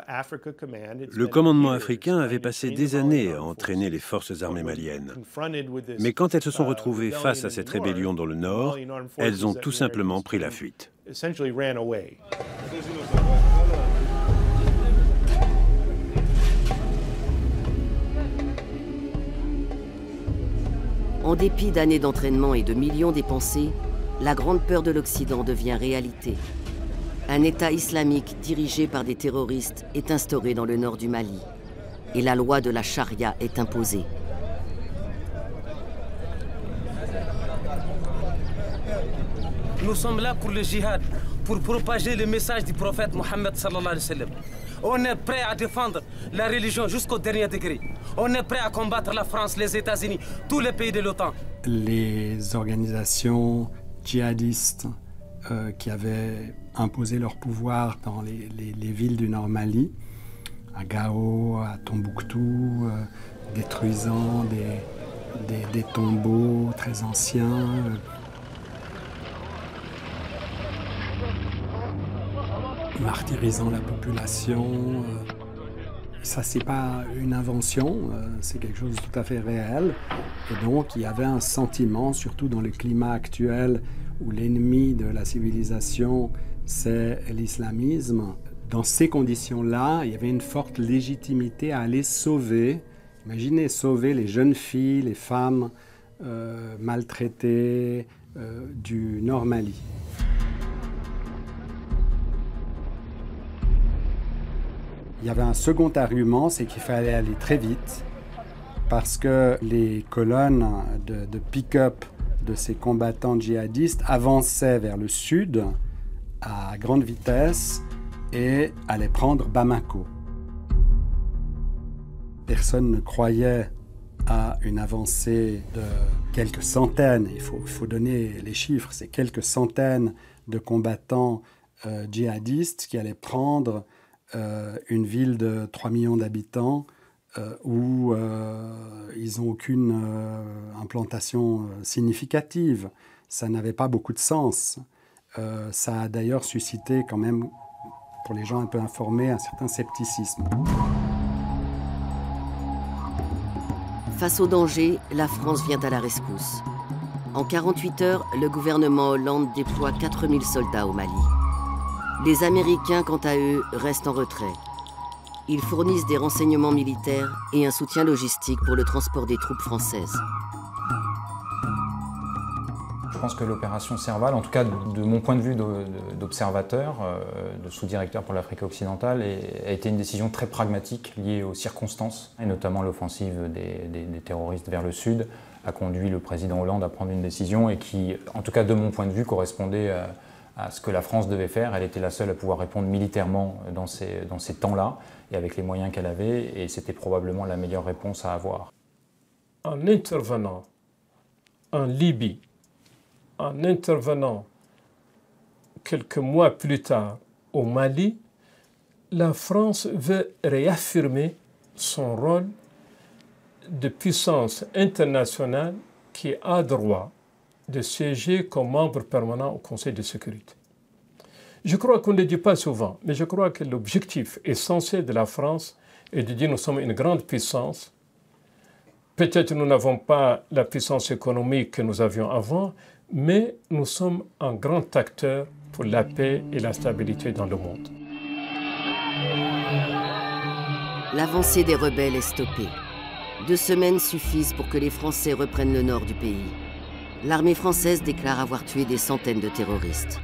[SPEAKER 10] Le commandement africain avait passé des années à entraîner les forces armées maliennes. Mais quand elles se sont retrouvées face à cette rébellion dans le nord, elles ont tout simplement pris la fuite.
[SPEAKER 2] En dépit d'années d'entraînement et de millions dépensés, la grande peur de l'Occident devient réalité. Un État islamique dirigé par des terroristes est instauré dans le nord du Mali. Et la loi de la charia est imposée.
[SPEAKER 18] Nous sommes là pour le djihad, pour propager le message du prophète Mohammed sallallahu alayhi wa sallam. On est prêt à défendre la religion jusqu'au dernier degré. On est prêt à combattre la France, les États-Unis, tous les pays de l'OTAN.
[SPEAKER 4] Les organisations djihadistes qui avaient imposé leur pouvoir dans les villes du Nord Mali, à Gao, à Tombouctou, détruisant des tombeaux très anciens. Martyrisant la population. Ça, c'est pas une invention, c'est quelque chose de tout à fait réel. Et donc, il y avait un sentiment, surtout dans le climat actuel, où l'ennemi de la civilisation, c'est l'islamisme. Dans ces conditions-là, il y avait une forte légitimité à aller sauver, imaginez, sauver les jeunes filles, les femmes maltraitées du Nord Mali. Il y avait un second argument, c'est qu'il fallait aller très vite parce que les colonnes de pick-up de ces combattants djihadistes avançaient vers le sud à grande vitesse et allaient prendre Bamako. Personne ne croyait à une avancée de quelques centaines, il faut donner les chiffres, c'est quelques centaines de combattants djihadistes qui allaient prendre une ville de 3 millions d'habitants où ils n'ont aucune implantation significative. Ça n'avait pas beaucoup de sens. Ça a d'ailleurs suscité quand même, pour les gens un peu informés, un certain scepticisme.
[SPEAKER 2] Face au danger, la France vient à la rescousse. En 48 heures, le gouvernement Hollande déploie 4000 soldats au Mali. Les Américains, quant à eux, restent en retrait. Ils fournissent des renseignements militaires et un soutien logistique pour le transport des troupes françaises.
[SPEAKER 17] Je pense que l'opération Serval, en tout cas de mon point de vue d'observateur, de sous-directeur pour l'Afrique occidentale, a été une décision très pragmatique liée aux circonstances, et notamment l'offensive des terroristes vers le sud a conduit le président Hollande à prendre une décision et qui, en tout cas de mon point de vue, correspondait à ce que la France devait faire. Elle était la seule à pouvoir répondre militairement dans ces temps-là et avec les moyens qu'elle avait, et c'était probablement la meilleure réponse à avoir.
[SPEAKER 16] En intervenant en Libye, en intervenant quelques mois plus tard au Mali, la France veut réaffirmer son rôle de puissance internationale qui a droit de siéger comme membre permanent au Conseil de sécurité. Je crois qu'on ne le dit pas souvent, mais je crois que l'objectif essentiel de la France est de dire nous sommes une grande puissance. Peut-être nous n'avons pas la puissance économique que nous avions avant, mais nous sommes un grand acteur pour la paix et la stabilité dans le monde.
[SPEAKER 2] L'avancée des rebelles est stoppée. 2 semaines suffisent pour que les Français reprennent le nord du pays. L'armée française déclare avoir tué des centaines de terroristes.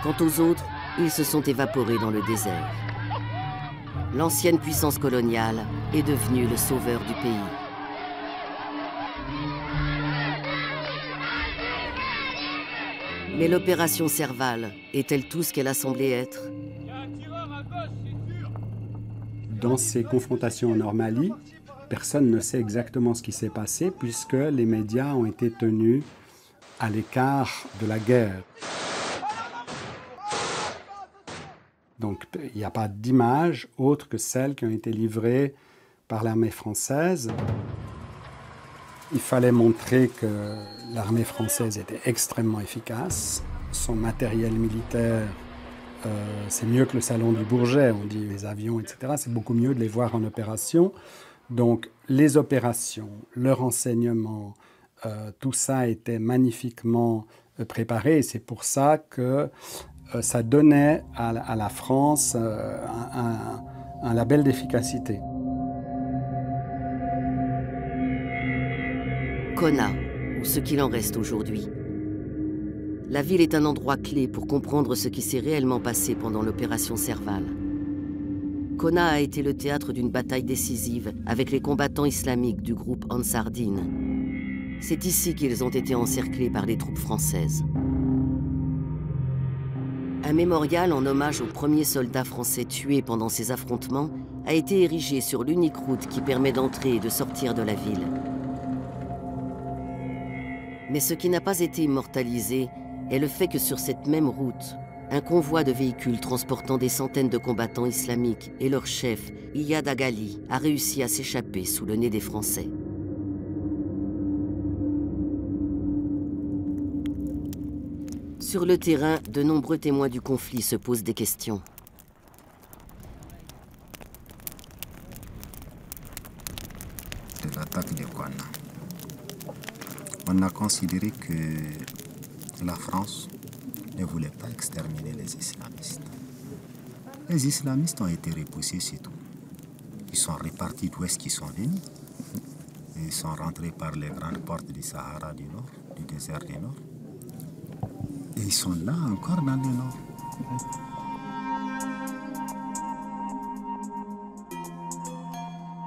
[SPEAKER 2] Quant aux autres, ils se sont évaporés dans le désert. L'ancienne puissance coloniale est devenue le sauveur du pays. Mais l'opération Serval est-elle tout ce qu'elle a semblé être?
[SPEAKER 4] Dans ces confrontations en Nord-Mali, personne ne sait exactement ce qui s'est passé puisque les médias ont été tenus à l'écart de la guerre. Donc il n'y a pas d'images autres que celles qui ont été livrées par l'armée française. Il fallait montrer que l'armée française était extrêmement efficace. Son matériel militaire, c'est mieux que le salon du Bourget, on dit les avions, etc. C'est beaucoup mieux de les voir en opération. Donc les opérations, le renseignement, tout ça était magnifiquement préparé. Et c'est pour ça que ça donnait à la France un label d'efficacité.
[SPEAKER 2] Konna, ou ce qu'il en reste aujourd'hui. La ville est un endroit clé pour comprendre ce qui s'est réellement passé pendant l'opération Serval. Konna a été le théâtre d'une bataille décisive avec les combattants islamiques du groupe Ansar Dine. C'est ici qu'ils ont été encerclés par les troupes françaises. Un mémorial en hommage aux premiers soldats français tués pendant ces affrontements a été érigé sur l'unique route qui permet d'entrer et de sortir de la ville. Mais ce qui n'a pas été immortalisé est le fait que sur cette même route, un convoi de véhicules transportant des centaines de combattants islamiques et leur chef, Iyad Agali, a réussi à s'échapper sous le nez des Français. Sur le terrain, de nombreux témoins du conflit se posent des questions.
[SPEAKER 19] De l'attaque de Konna, on a considéré que la France ne voulait pas exterminer les islamistes. Les islamistes ont été repoussés, c'est tout. Ils sont repartis d'où est-ce qu'ils sont venus. Ils sont rentrés par les grandes portes du Sahara du Nord, du désert du Nord. Et ils sont là encore dans le Nord.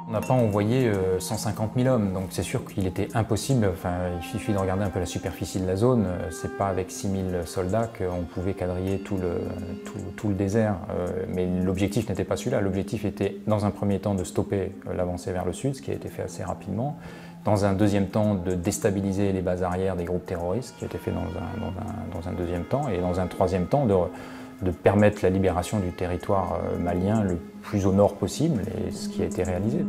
[SPEAKER 17] On n'a pas envoyé 150 000 hommes, donc c'est sûr qu'il était impossible, il suffit de regarder un peu la superficie de la zone, c'est pas avec 6 000 soldats qu'on pouvait quadriller tout le désert, mais l'objectif n'était pas celui-là, l'objectif était dans un premier temps de stopper l'avancée vers le sud, ce qui a été fait assez rapidement, dans un deuxième temps de déstabiliser les bases arrières des groupes terroristes, qui a été fait dans un deuxième temps, et dans un troisième temps de permettre la libération du territoire malien le plus au nord possible, et ce qui a été réalisé.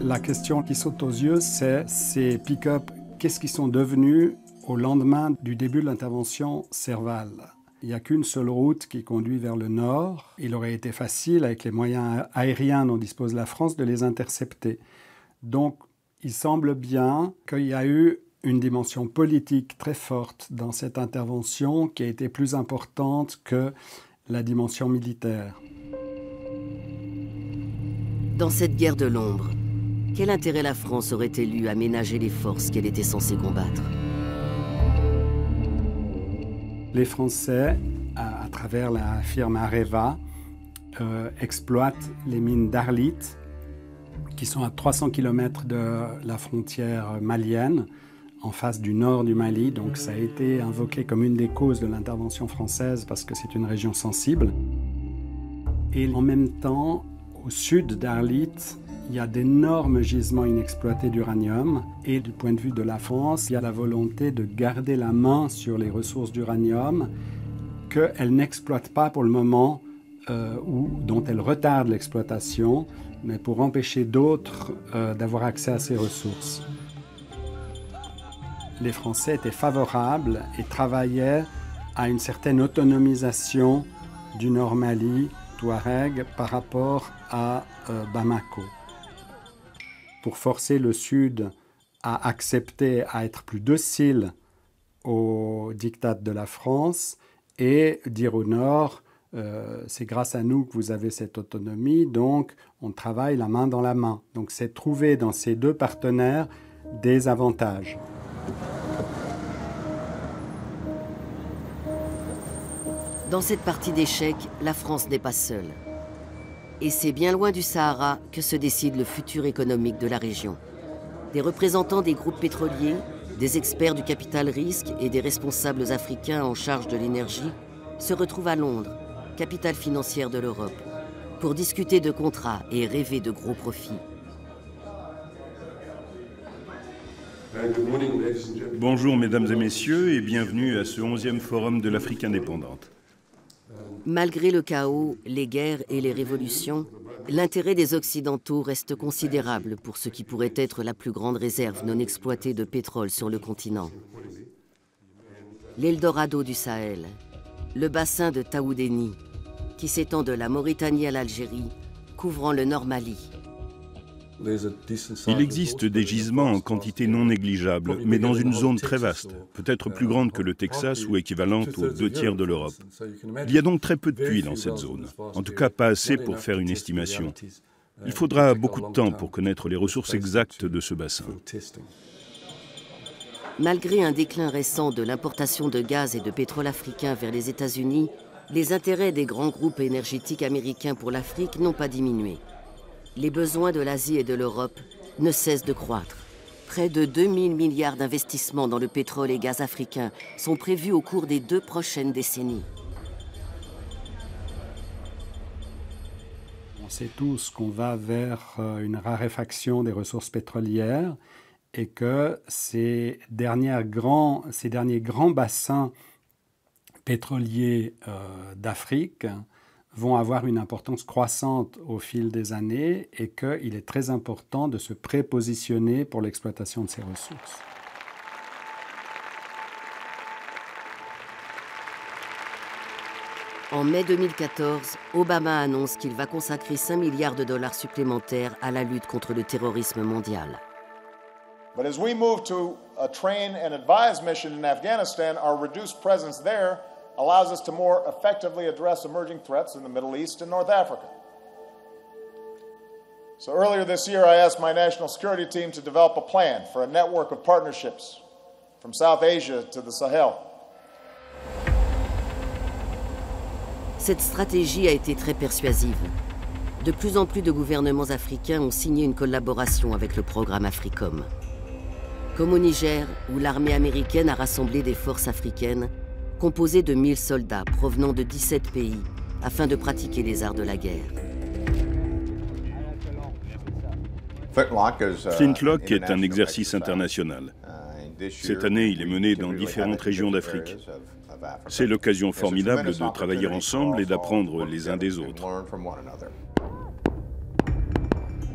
[SPEAKER 4] La question qui saute aux yeux, c'est ces pick-up, qu'est-ce qu'ils sont devenus au lendemain du début de l'intervention Serval? Il n'y a qu'une seule route qui conduit vers le nord. Il aurait été facile, avec les moyens aériens dont dispose la France, de les intercepter. Donc, Il semble bien qu'il y a eu une dimension politique très forte dans cette intervention qui a été plus importante que la dimension militaire.
[SPEAKER 2] Dans cette guerre de l'ombre, quel intérêt la France aurait-elle eu à ménager les forces qu'elle était censée combattre?
[SPEAKER 4] Les Français, à travers la firme Areva, exploitent les mines d'Arlit, qui sont à 300 km de la frontière malienne, en face du nord du Mali. Donc ça a été invoqué comme une des causes de l'intervention française parce que c'est une région sensible. Et en même temps, au sud d'Arlit, il y a d'énormes gisements inexploités d'uranium. Et du point de vue de la France, il y a la volonté de garder la main sur les ressources d'uranium qu'elle n'exploite pas pour le moment ou dont elle retarde l'exploitation, mais pour empêcher d'autres d'avoir accès à ces ressources. Les Français étaient favorables et travaillaient à une certaine autonomisation du Nord Mali, Touareg, par rapport à Bamako. Pour forcer le Sud à accepter, à être plus docile au diktat de la France et dire au Nord, c'est grâce à nous que vous avez cette autonomie, donc on travaille la main dans la main. Donc c'est trouver dans ces deux partenaires des avantages.
[SPEAKER 2] Dans cette partie d'échecs, la France n'est pas seule. Et c'est bien loin du Sahara que se décide le futur économique de la région. Des représentants des groupes pétroliers, des experts du capital risque et des responsables africains en charge de l'énergie se retrouvent à Londres, capitale financière de l'Europe, pour discuter de contrats et rêver de gros profits.
[SPEAKER 7] Bonjour mesdames et messieurs et bienvenue à ce 11e forum de l'Afrique indépendante.
[SPEAKER 2] Malgré le chaos, les guerres et les révolutions, l'intérêt des Occidentaux reste considérable pour ce qui pourrait être la plus grande réserve non exploitée de pétrole sur le continent. L'Eldorado du Sahel, le bassin de Taoudéni, qui s'étend de la Mauritanie à l'Algérie, couvrant le Nord Mali.
[SPEAKER 7] Il existe des gisements en quantité non négligeable, mais dans une zone très vaste, peut-être plus grande que le Texas ou équivalente aux 2/3 de l'Europe. Il y a donc très peu de puits dans cette zone, en tout cas pas assez pour faire une estimation. Il faudra beaucoup de temps pour connaître les ressources exactes de ce bassin.
[SPEAKER 2] Malgré un déclin récent de l'importation de gaz et de pétrole africain vers les États-Unis, les intérêts des grands groupes énergétiques américains pour l'Afrique n'ont pas diminué. Les besoins de l'Asie et de l'Europe ne cessent de croître. Près de 2000 milliards d'investissements dans le pétrole et gaz africain sont prévus au cours des 2 prochaines décennies.
[SPEAKER 4] On sait tous qu'on va vers une raréfaction des ressources pétrolières et que ces derniers grands bassins pétroliers d'Afrique vont avoir une importance croissante au fil des années et qu'il est très important de se prépositionner pour l'exploitation de ces ressources.
[SPEAKER 2] En mai 2014, Obama annonce qu'il va consacrer 5 milliards de dollars supplémentaires à la lutte contre le terrorisme mondial.
[SPEAKER 12] But as we move to a train and advise mission in Afghanistan, our reduced presence there allows us to more effectively address emerging threats in the Middle East and North Africa. So earlier this year, I asked my national security team to develop a plan for a network of partnerships from South Asia to the Sahel.
[SPEAKER 2] Cette stratégie a été très persuasive. De plus en plus de gouvernements africains ont signé une collaboration avec le programme AFRICOM. Comme au Niger, où l'armée américaine a rassemblé des forces africaines composées de 1000 soldats provenant de 17 pays afin de pratiquer les arts de la guerre.
[SPEAKER 7] Flintlock est un exercice international. Cette année, il est mené dans différentes régions d'Afrique. C'est l'occasion formidable de travailler ensemble et d'apprendre les uns des autres.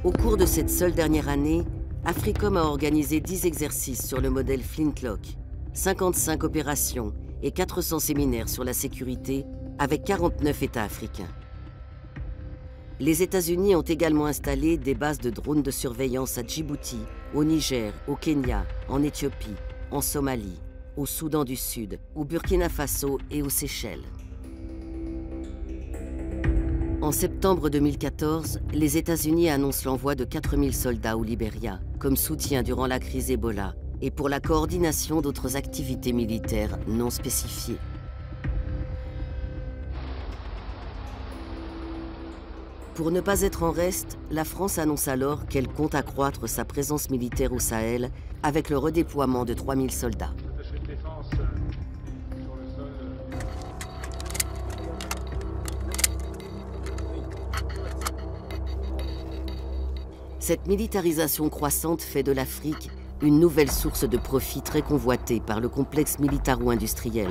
[SPEAKER 2] Au cours de cette seule dernière année, AFRICOM a organisé 10 exercices sur le modèle Flintlock, 55 opérations et 400 séminaires sur la sécurité avec 49 États africains. Les États-Unis ont également installé des bases de drones de surveillance à Djibouti, au Niger, au Kenya, en Éthiopie, en Somalie, au Soudan du Sud, au Burkina Faso et aux Seychelles. En septembre 2014, les États-Unis annoncent l'envoi de 4000 soldats au Libéria, comme soutien durant la crise Ebola, et pour la coordination d'autres activités militaires non spécifiées. Pour ne pas être en reste, la France annonce alors qu'elle compte accroître sa présence militaire au Sahel avec le redéploiement de 3000 soldats. Cette militarisation croissante fait de l'Afrique une nouvelle source de profit très convoitée par le complexe militaro-industriel,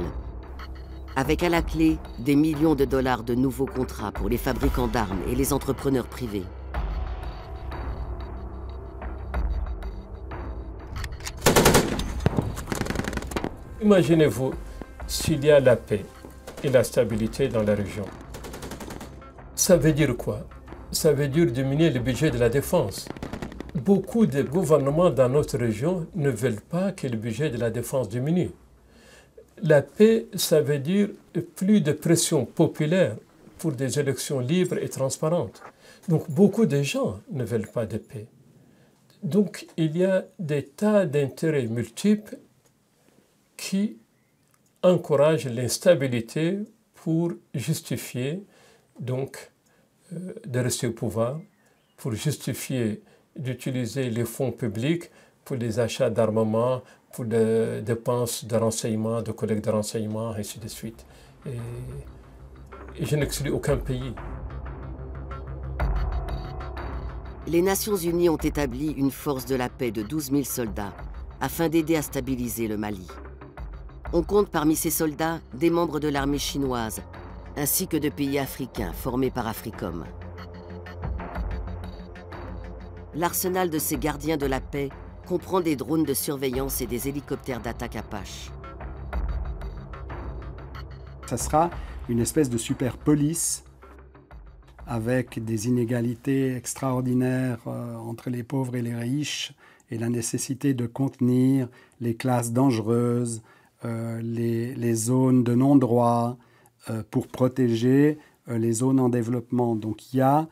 [SPEAKER 2] avec à la clé des millions de dollars de nouveaux contrats pour les fabricants d'armes et les entrepreneurs privés.
[SPEAKER 16] Imaginez-vous s'il y a la paix et la stabilité dans la région. Ça veut dire quoi? Ça veut dire diminuer le budget de la défense. Beaucoup de gouvernements dans notre région ne veulent pas que le budget de la défense diminue. La paix, ça veut dire plus de pression populaire pour des élections libres et transparentes. Donc beaucoup de gens ne veulent pas de paix. Donc il y a des tas d'intérêts multiples qui encouragent l'instabilité pour justifier donc de rester au pouvoir, pour justifier d'utiliser les fonds publics pour les achats d'armement, pour les dépenses de renseignement, de collecte de renseignements, ainsi de suite. Et je n'exclus aucun pays.
[SPEAKER 2] Les Nations Unies ont établi une force de la paix de 12 000 soldats afin d'aider à stabiliser le Mali. On compte parmi ces soldats des membres de l'armée chinoise, ainsi que de pays africains formés par Africom. L'arsenal de ces gardiens de la paix comprend des drones de surveillance et des hélicoptères d'attaque Apache.
[SPEAKER 4] Ça sera une espèce de super police avec des inégalités extraordinaires entre les pauvres et les riches et la nécessité de contenir les classes dangereuses, les zones de non-droit pour protéger les zones en développement. Donc il y a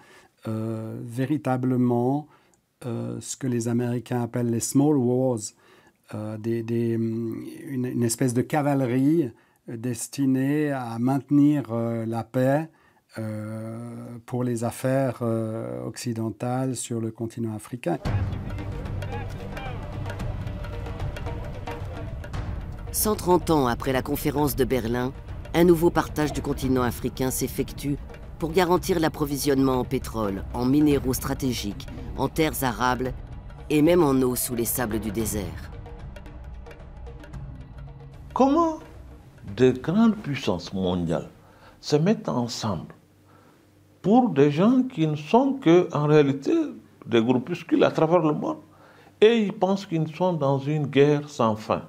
[SPEAKER 4] véritablement ce que les Américains appellent les small wars, une espèce de cavalerie destinée à maintenir la paix pour les affaires occidentales sur le continent africain.
[SPEAKER 2] 130 ans après la conférence de Berlin, un nouveau partage du continent africain s'effectue pour garantir l'approvisionnement en pétrole, en minéraux stratégiques, en terres arables et même en eau sous les sables du désert.
[SPEAKER 14] Comment de grandes puissances mondiales se mettent ensemble pour des gens qui ne sont qu'en réalité des groupuscules à travers le monde et ils pensent qu'ils sont dans une guerre sans fin?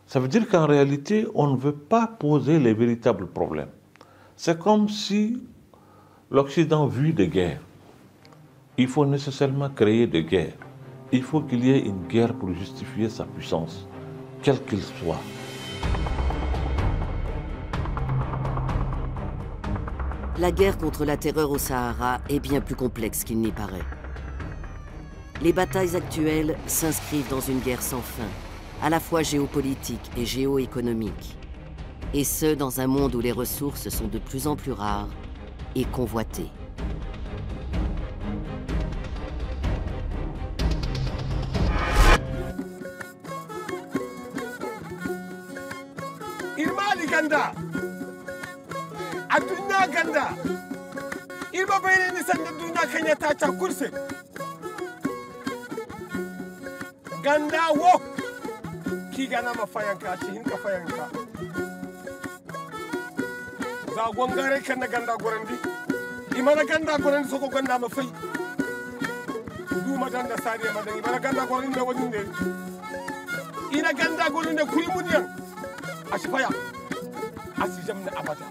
[SPEAKER 14] Ça veut dire qu'en réalité, on ne veut pas poser les véritables problèmes. C'est comme si l'Occident vit des guerres. Il faut nécessairement créer des guerres. Il faut qu'il y ait une guerre pour justifier sa puissance, quelle qu'elle soit.
[SPEAKER 2] La guerre contre la terreur au Sahara est bien plus complexe qu'il n'y paraît. Les batailles actuelles s'inscrivent dans une guerre sans fin, à la fois géopolitique et géoéconomique. Et ce, dans un monde où les ressources sont de plus en plus rares et convoitées.
[SPEAKER 20] Irmali ganda, adunya ganda, irma bayani nisan da dunya kanya ta ta kurse. Ganda wo, ki gana mafayanka ci hinka fayanka. Za gwangare kan na ganda gorandi, imana ganda gorandi soko ganda mafai. Du madanda sariya madan imana ganda gorandi da wani ne. Ina ganda gorandi da kuyi muniyan. Asifaya, asijam na abada.